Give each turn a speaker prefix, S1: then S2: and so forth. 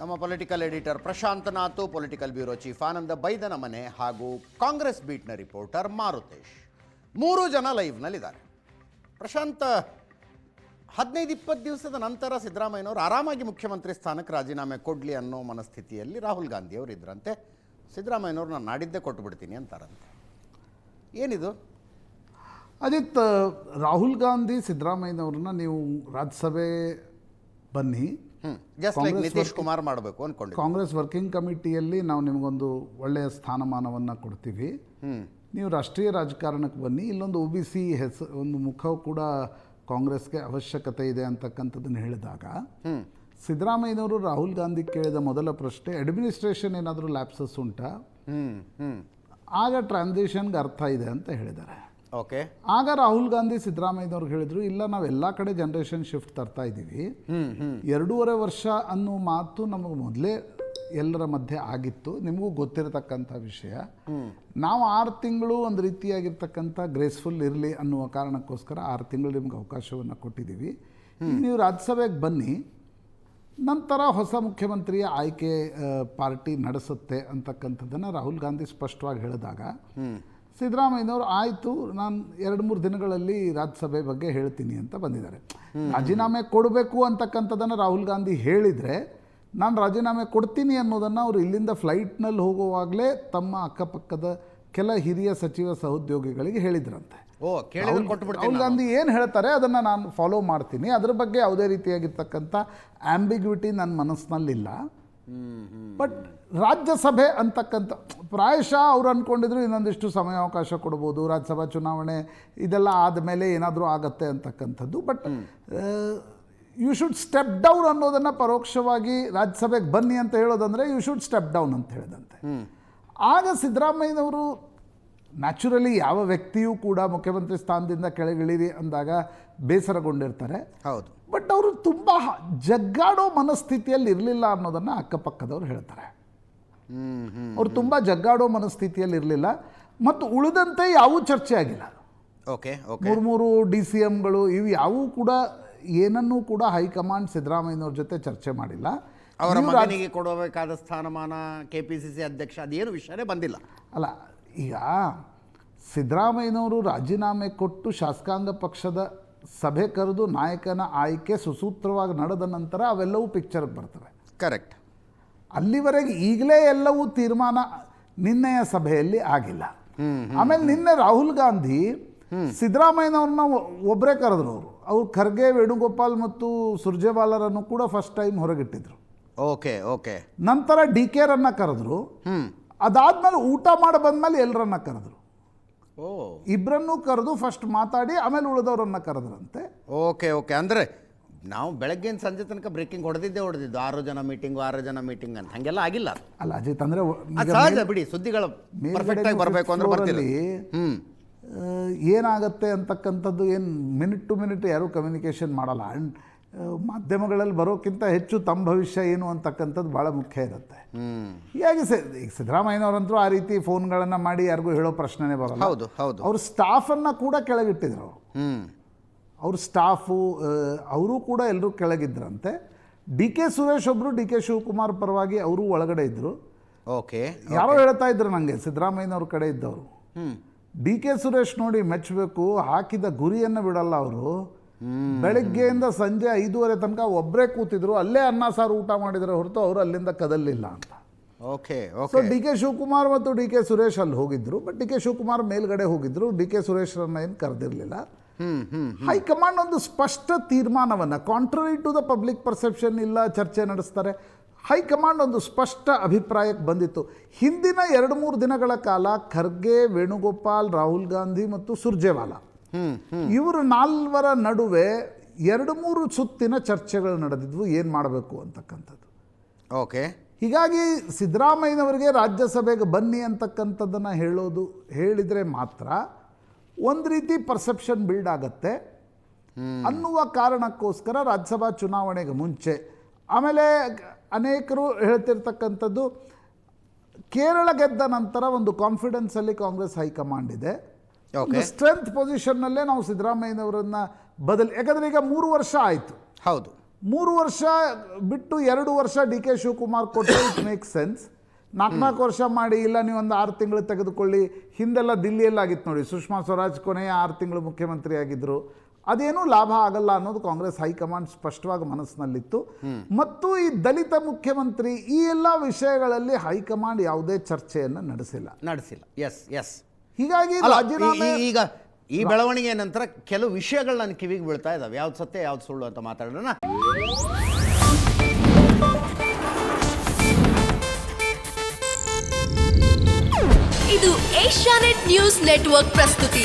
S1: ನಮ್ಮ political editor Prashanth Nathu, political bureau chief Ananda Bydanamane ಹಾಗೂ Congress ಬೀಟ್ನ reporter Maruthesh 3 ಜನ ಲೈವ್ನಲ್ಲಿದ್ದಾರೆ. ಪ್ರಶಾಂತ್, 15-20 ದಿವಸದ ನಂತರ ಸಿದ್ದರಾಮಯ್ಯನವರು ಆರಾಮಾಗಿ ಮುಖ್ಯಮಂತ್ರಿ ಸ್ಥಾನಕ್ಕೆ ರಾಜೀನಾಮೆ ಕೊಡಲಿ ಅನ್ನೋ ಮನಸ್ಥಿತಿಯಲ್ಲಿ ರಾಹುಲ್ ಗಾಂಧಿ ಅವರು ಇದ್ರಂತೆ. ಸಿದ್ದರಾಮಯ್ಯನವರು ನಾನು ನಾಡಿದ್ದೇ ಕೊಟ್ಟು ಬಿಡ್ತೀನಿ ಅಂತಾರಂತೆ. ಏನಿದು
S2: ಅಜಿತ್? ರಾಹುಲ್ ಗಾಂಧಿ ಸಿದ್ದರಾಮಯ್ಯನವ್ರನ್ನ ನೀವು ರಾಜ್ಯಸಭೆ ಬನ್ನಿ,
S1: ನಿತೀಶ್ ಕುಮಾರ್ ಮಾಡಬೇಕು ಅನ್ಕೊಂಡು
S2: ಕಾಂಗ್ರೆಸ್ ವರ್ಕಿಂಗ್ ಕಮಿಟಿಯಲ್ಲಿ ನಾವು ನಿಮಗೊಂದು ಒಳ್ಳೆಯ ಸ್ಥಾನಮಾನವನ್ನು ಕೊಡ್ತೀವಿ, ನೀವು ರಾಷ್ಟ್ರೀಯ ರಾಜಕಾರಣಕ್ಕೆ ಬನ್ನಿ, ಇಲ್ಲೊಂದು OBC ಒಂದು ಮುಖ ಕೂಡ ಕಾಂಗ್ರೆಸ್ಗೆ ಅವಶ್ಯಕತೆ ಇದೆ ಅಂತಕ್ಕಂಥದ್ದನ್ನು ಹೇಳಿದಾಗ ಸಿದ್ದರಾಮಯ್ಯನವರು ರಾಹುಲ್ ಗಾಂಧಿ ಕೇಳಿದ ಮೊದಲ ಪ್ರಶ್ನೆ, ಅಡ್ಮಿನಿಸ್ಟ್ರೇಷನ್ ಏನಾದರೂ ಲ್ಯಾಪ್ಸಸ್ ಉಂಟಾ, ಆಗ ಟ್ರಾನ್ಸಿಷನ್ಗೆ ಅರ್ಥ ಇದೆ ಅಂತ ಹೇಳಿದ್ದಾರೆ.
S1: ಓಕೆ,
S2: ಆಗ ರಾಹುಲ್ ಗಾಂಧಿ ಸಿದ್ದರಾಮಯ್ಯನವ್ರಿಗೆ ಹೇಳಿದ್ರು, ಇಲ್ಲ ನಾವು ಎಲ್ಲ ಕಡೆ ಜನರೇಷನ್ ಶಿಫ್ಟ್ ತರ್ತಾ ಇದ್ದೀವಿ, 2.5 ವರ್ಷ ಅನ್ನೋ ಮಾತು ನಮಗೆ ಮೊದಲೇ ಎಲ್ಲರ ಮಧ್ಯೆ ಆಗಿತ್ತು, ನಿಮಗೂ ಗೊತ್ತಿರತಕ್ಕಂಥ ವಿಷಯ. ನಾವು 6 ತಿಂಗಳು ಒಂದು ರೀತಿಯಾಗಿರ್ತಕ್ಕಂಥ ಗ್ರೇಸ್ಫುಲ್ ಇರಲಿ ಅನ್ನುವ ಕಾರಣಕ್ಕೋಸ್ಕರ 6 ತಿಂಗಳು ನಿಮ್ಗೆ ಅವಕಾಶವನ್ನು ಕೊಟ್ಟಿದ್ದೀವಿ, ನೀವು ರಾಜ್ಯಸಭೆಗೆ ಬನ್ನಿ, ನಂತರ ಹೊಸ ಮುಖ್ಯಮಂತ್ರಿಯ ಆಯ್ಕೆ ಪಾರ್ಟಿ ನಡೆಸುತ್ತೆ ಅಂತಕ್ಕಂಥದ್ದನ್ನು ರಾಹುಲ್ ಗಾಂಧಿ ಸ್ಪಷ್ಟವಾಗಿ ಹೇಳಿದಾಗ ಸಿದ್ದರಾಮಯ್ಯನವರು ಆಯಿತು, ನಾನು 2-3 ದಿನಗಳಲ್ಲಿ ರಾಜ್ಯಸಭೆ ಬಗ್ಗೆ ಹೇಳ್ತೀನಿ ಅಂತ ಬಂದಿದ್ದಾರೆ. ರಾಜೀನಾಮೆ ಕೊಡಬೇಕು ಅಂತಕ್ಕಂಥದ್ದನ್ನು ರಾಹುಲ್ ಗಾಂಧಿ ಹೇಳಿದರೆ ನಾನು ರಾಜೀನಾಮೆ ಕೊಡ್ತೀನಿ ಅನ್ನೋದನ್ನು ಅವರು ಇಲ್ಲಿಂದ ಫ್ಲೈಟ್ನಲ್ಲಿ ಹೋಗುವಾಗಲೇ ತಮ್ಮ ಅಕ್ಕಪಕ್ಕದ ಕೆಲ ಹಿರಿಯ ಸಚಿವ ಸಹೋದ್ಯೋಗಿಗಳಿಗೆ ಹೇಳಿದ್ರಂತೆ. ರಾಹುಲ್ ಗಾಂಧಿ ಏನು ಹೇಳ್ತಾರೆ ಅದನ್ನು ನಾನು ಫಾಲೋ ಮಾಡ್ತೀನಿ, ಅದರ ಬಗ್ಗೆ ಯಾವುದೇ ರೀತಿಯಾಗಿರ್ತಕ್ಕಂಥ ಆಂಬಿಗ್ವಿಟಿ ನನ್ನ ಮನಸ್ಸಿನಲ್ಲಿಲ್ಲ. ಬಟ್ ರಾಜ್ಯಸಭೆ ಅಂತಕ್ಕಂಥ ಪ್ರಾಯಶಃ ಅವ್ರು ಅಂದ್ಕೊಂಡಿದ್ರು ಇನ್ನೊಂದಿಷ್ಟು ಸಮಯಾವಕಾಶ ಕೊಡ್ಬೋದು, ರಾಜ್ಯಸಭಾ ಚುನಾವಣೆ ಇದೆಲ್ಲ ಆದಮೇಲೆ ಏನಾದರೂ ಆಗತ್ತೆ ಅಂತಕ್ಕಂಥದ್ದು. But you should step down ಅನ್ನೋದನ್ನು ಪರೋಕ್ಷವಾಗಿ ರಾಜ್ಯಸಭೆಗೆ ಬನ್ನಿ ಅಂತ ಹೇಳೋದಂದರೆ ಯು ಶುಡ್ ಸ್ಟೆಪ್ ಡೌನ್ ಅಂತ ಹೇಳಿದಂತೆ. ಆಗ ಸಿದ್ದರಾಮಯ್ಯನವರು ನ್ಯಾಚುರಲಿ ಯಾವ ವ್ಯಕ್ತಿಯೂ ಕೂಡ ಮುಖ್ಯಮಂತ್ರಿ ಸ್ಥಾನದಿಂದ ಕೆಳಗಿಳಿರಿ ಅಂದಾಗ ಬೇಸರಗೊಂಡಿರ್ತಾರೆ.
S1: ಹೌದು,
S2: ಬಟ್ ಅವರು ತುಂಬ ಜಗ್ಗಾಡೋ ಮನಸ್ಥಿತಿಯಲ್ಲಿ ಇರಲಿಲ್ಲ ಅನ್ನೋದನ್ನು ಅಕ್ಕಪಕ್ಕದವ್ರು ಹೇಳ್ತಾರೆ. ಅವರು ತುಂಬ ಜಗ್ಗಾಡೋ ಮನಸ್ಥಿತಿಯಲ್ಲಿ ಇರಲಿಲ್ಲ ಮತ್ತು ಉಳಿದಂತೆ ಯಾವೂ ಚರ್ಚೆ ಆಗಿಲ್ಲ.
S1: ಓಕೆ,
S2: 3 DCMಗಳು ಇವು ಯಾವೂ ಕೂಡ ಏನನ್ನೂ ಕೂಡ ಹೈಕಮಾಂಡ್ ಸಿದ್ದರಾಮಯ್ಯನವ್ರ ಜೊತೆ ಚರ್ಚೆ ಮಾಡಿಲ್ಲ.
S1: ಅವರ ಮಗನಿಗೆ ಕೊಡಬೇಕಾದ ಸ್ಥಾನಮಾನ, KPCC ಅಧ್ಯಕ್ಷ, ಅದೇನು ವಿಷಯನೇ ಬಂದಿಲ್ಲ.
S2: ಅಲ್ಲ, ಈಗ ಸಿದ್ದರಾಮಯ್ಯನವರು ರಾಜೀನಾಮೆ ಕೊಟ್ಟು ಶಾಸಕಾಂಗ ಪಕ್ಷದ ಸಭೆ ಕರೆದು ನಾಯಕನ ಆಯ್ಕೆ ಸುಸೂತ್ರವಾಗಿ ನಡೆದ ನಂತರ ಅವೆಲ್ಲವೂ ಪಿಕ್ಚರ್ಗೆ ಬರ್ತವೆ.
S1: ಕರೆಕ್ಟ್.
S2: ಅಲ್ಲಿವರೆಗೆ ಈಗಲೇ ಎಲ್ಲವೂ ತೀರ್ಮಾನ ನಿನ್ನೆಯ ಸಭೆಯಲ್ಲಿ ಆಗಿಲ್ಲ. ಆಮೇಲೆ ನಿನ್ನೆ ರಾಹುಲ್ ಗಾಂಧಿ ಸಿದ್ದರಾಮಯ್ಯನವ್ರನ್ನ ಒಬ್ಬರೇ ಕರೆದ್ರು. ಅವರು ಖರ್ಗೆ, ವೇಣುಗೋಪಾಲ್ ಮತ್ತು ಸುರ್ಜೇವಾಲರನ್ನು ಕೂಡ ಫಸ್ಟ್ ಟೈಮ್ ಹೊರಗಿಟ್ಟಿದ್ರು.
S1: ಓಕೆ.
S2: ನಂತರ DKರನ್ನ ಕರೆದ್ರು. ಅದಾದ್ಮೇಲೆ ಊಟ ಮಾಡಿ ಬಂದ್ಮೇಲೆ ಎಲ್ಲರನ್ನ ಕರೆದ್ರು. ಇಬ್ಬರನ್ನೂ ಕರೆದು ಫಸ್ಟ್ ಮಾತಾಡಿ ಆಮೇಲೆ ಉಳಿದವರನ್ನ ಕರೆದ್ರಂತೆ.
S1: ಓಕೆ. ಅಂದರೆ ನಾವು ಬೆಳಗ್ಗಿನ ಸಂಜೆ ತನಕ ಬ್ರೇಕಿಂಗ್ ಹೊಡೆದಿದ್ದು 6 ಜನ ಮೀಟಿಂಗ್ ಅಂತ ಹಂಗೆಲ್ಲ ಆಗಿಲ್ಲ.
S2: ಅಲ್ಲ ಅಜಿತ್, ಅಂದ್ರೆ
S1: ಸಹಜ ಬಿಡಿ, ಸುದ್ದಿಗಳು ಪರ್ಫೆಕ್ಟ್ ಆಗಿ ಬರಬೇಕು ಅಂದ್ರೆ ಬರ್ತಿಲ್ಲ.
S2: ಏನಾಗುತ್ತೆ ಅಂತಕ್ಕಂಥದ್ದು ಏನು ಮಿನಿಟ್ ಟು ಮಿನಿಟ್ ಯಾರೂ ಕಮ್ಯುನಿಕೇಷನ್ ಮಾಡಲ್ಲ. ಆ್ಯಂಡ್ ಮಾಧ್ಯಮಗಳಲ್ಲಿ ಬರೋಕ್ಕಿಂತ ಹೆಚ್ಚು ತಮ್ಮ ಭವಿಷ್ಯ ಏನು ಅಂತಕ್ಕಂಥದ್ದು ಭಾಳ ಮುಖ್ಯ ಇರುತ್ತೆ. ಹೀಗಾಗಿ ಈಗ ಸಿದ್ದರಾಮಯ್ಯನವರಂತರೂ ಆ ರೀತಿ ಫೋನ್ಗಳನ್ನು ಮಾಡಿ ಯಾರಿಗೂ ಹೇಳೋ ಪ್ರಶ್ನೆನೇ ಬರಲ್ಲ. ಅವ್ರ ಸ್ಟಾಫನ್ನು ಕೂಡ ಕೆಳಗಿಟ್ಟಿದ್ರು. ಅವ್ರ ಸ್ಟಾಫು ಅವರು ಕೂಡ ಎಲ್ಲರೂ ಕೆಳಗಿದ್ರಂತೆ. DK ಸುರೇಶ್ ಒಬ್ಬರು DK ಶಿವಕುಮಾರ್ ಪರವಾಗಿ ಅವರು ಒಳಗಡೆ ಇದ್ದರು. ಯಾರೋ ಹೇಳ್ತಾ ಇದ್ರು ನನಗೆ, ಸಿದ್ದರಾಮಯ್ಯನವ್ರ ಕಡೆ ಇದ್ದವರು, DK ಸುರೇಶ್ ನೋಡಿ ಮೆಚ್ಚಬೇಕು, ಹಾಕಿದ ಗುರಿಯನ್ನು ಬಿಡಲ್ಲ ಅವರು. ಬೆಳಗ್ಗೆಯಿಂದ ಸಂಜೆ 5:30 ತನಕ ಒಬ್ಬರೇ ಕೂತಿದ್ರು, ಅಲ್ಲೇ ಅನ್ನ ಸಾರು ಊಟ ಮಾಡಿದ್ರೆ ಹೊರತು ಅವರು ಅಲ್ಲಿಂದ ಕದಲಿಲ್ಲ ಅಂತ. ಸೊ DK ಶಿವಕುಮಾರ್ ಮತ್ತು DK ಸುರೇಶ್ ಅಲ್ಲಿ ಹೋಗಿದ್ರು. ಬಟ್ DK ಶಿವಕುಮಾರ್ ಮೇಲ್ಗಡೆ ಹೋಗಿದ್ರು, DK ಸುರೇಶ್ರನ್ನ ಏನು ಕರೆದಿರಲಿಲ್ಲ. ಹೈಕಮಾಂಡ್ ಒಂದು ಸ್ಪಷ್ಟ ತೀರ್ಮಾನವನ್ನು, contrary to the public perception ಇಲ್ಲ, ಚರ್ಚೆ ನಡೆಸ್ತಾರೆ. ಹೈಕಮಾಂಡ್ ಒಂದು ಸ್ಪಷ್ಟ ಅಭಿಪ್ರಾಯಕ್ಕೆ ಬಂದಿತ್ತು. ಹಿಂದಿನ 2-3 ದಿನಗಳ ಕಾಲ ಖರ್ಗೆ, ವೇಣುಗೋಪಾಲ್, ರಾಹುಲ್ ಗಾಂಧಿ ಮತ್ತು ಸುರ್ಜೇವಾಲಾ ಇವರು 4 ನಡುವೆ 2-3 ಸುತ್ತಿನ ಚರ್ಚೆಗಳು ನಡೆದಿದ್ವು, ಏನು ಮಾಡಬೇಕು ಅಂತಕ್ಕಂಥದ್ದು. ಹೀಗಾಗಿ ಸಿದ್ದರಾಮಯ್ಯನವರಿಗೆ ರಾಜ್ಯಸಭೆಗೆ ಬನ್ನಿ ಅಂತಕ್ಕಂಥದ್ದನ್ನು ಹೇಳಿದರೆ ಮಾತ್ರ ಒಂದು ರೀತಿ ಪರ್ಸೆಪ್ಷನ್ ಬಿಲ್ಡ್ ಆಗತ್ತೆ ಅನ್ನುವ ಕಾರಣಕ್ಕೋಸ್ಕರ ರಾಜ್ಯಸಭಾ ಚುನಾವಣೆಗೆ ಮುಂಚೆ. ಆಮೇಲೆ ಅನೇಕರು ಹೇಳ್ತಿರ್ತಕ್ಕಂಥದ್ದು, ಕೇರಳ ಗೆದ್ದ ನಂತರ ಒಂದು ಕಾನ್ಫಿಡೆನ್ಸಲ್ಲಿ ಕಾಂಗ್ರೆಸ್ ಹೈಕಮಾಂಡ್ ಇದೆ, ಸ್ಟ್ರೆಂತ್ ಪೊಸಿಷನ್ನಲ್ಲೇ ನಾವು ಸಿದ್ದರಾಮಯ್ಯನವರನ್ನ ಯಾಕಂದರೆ ಈಗ 3 ವರ್ಷ ಆಯಿತು.
S1: ಹೌದು,
S2: 3 ವರ್ಷ ಬಿಟ್ಟು 2 ವರ್ಷ ಡಿ ಕೆ ಶಿವಕುಮಾರ್ ಕೊಟ್ಟರೆ ಇಟ್ ಮೇಕ್ ಸೆನ್ಸ್. 4 ವರ್ಷ ಮಾಡಿ ಇಲ್ಲ ನೀವು ಒಂದು 6 ತಿಂಗಳು ತೆಗೆದುಕೊಳ್ಳಿ. ಹಿಂದೆಲ್ಲ ದಿಲ್ಲಿಯಲ್ಲಾಗಿತ್ತು ನೋಡಿ, ಸುಷ್ಮಾ ಸ್ವರಾಜ್ ಕೊನೆಯ 6 ತಿಂಗಳು ಮುಖ್ಯಮಂತ್ರಿ ಆಗಿದ್ದರು. ಅದೇನೂ ಲಾಭ ಆಗಲ್ಲ ಅನ್ನೋದು ಕಾಂಗ್ರೆಸ್ ಹೈಕಮಾಂಡ್ ಸ್ಪಷ್ಟವಾಗಿ ಮನಸ್ಸಿನಲ್ಲಿತ್ತು. ಮತ್ತು ಈ ದಲಿತ ಮುಖ್ಯಮಂತ್ರಿ ಈ ಎಲ್ಲ ವಿಷಯಗಳಲ್ಲಿ ಹೈಕಮಾಂಡ್ ಯಾವುದೇ ಚರ್ಚೆಯನ್ನು ನಡೆಸಿಲ್ಲ.
S1: ಎಸ್.
S2: ಹೀಗಾಗಿ ರಾಜೀನಾಮೆ
S1: ಈಗ ಈ ಬೆಳವಣಿಗೆ ನಂತರ ಕೆಲವು ವಿಷಯಗಳು ನನ್ನ ಕಿವಿಗೆ ಬೀಳ್ತಾ ಇದಾವೆ. ಯಾವ್ದು ಸತ್ಯ ಯಾವ್ದು ಸುಳ್ಳು ಅಂತ ಮಾತಾಡೋಣ.
S3: ಇದು ಏಷ್ಯಾನೆಟ್ ನ್ಯೂಸ್ ನೆಟ್ವರ್ಕ್ ಪ್ರಸ್ತುತಿ.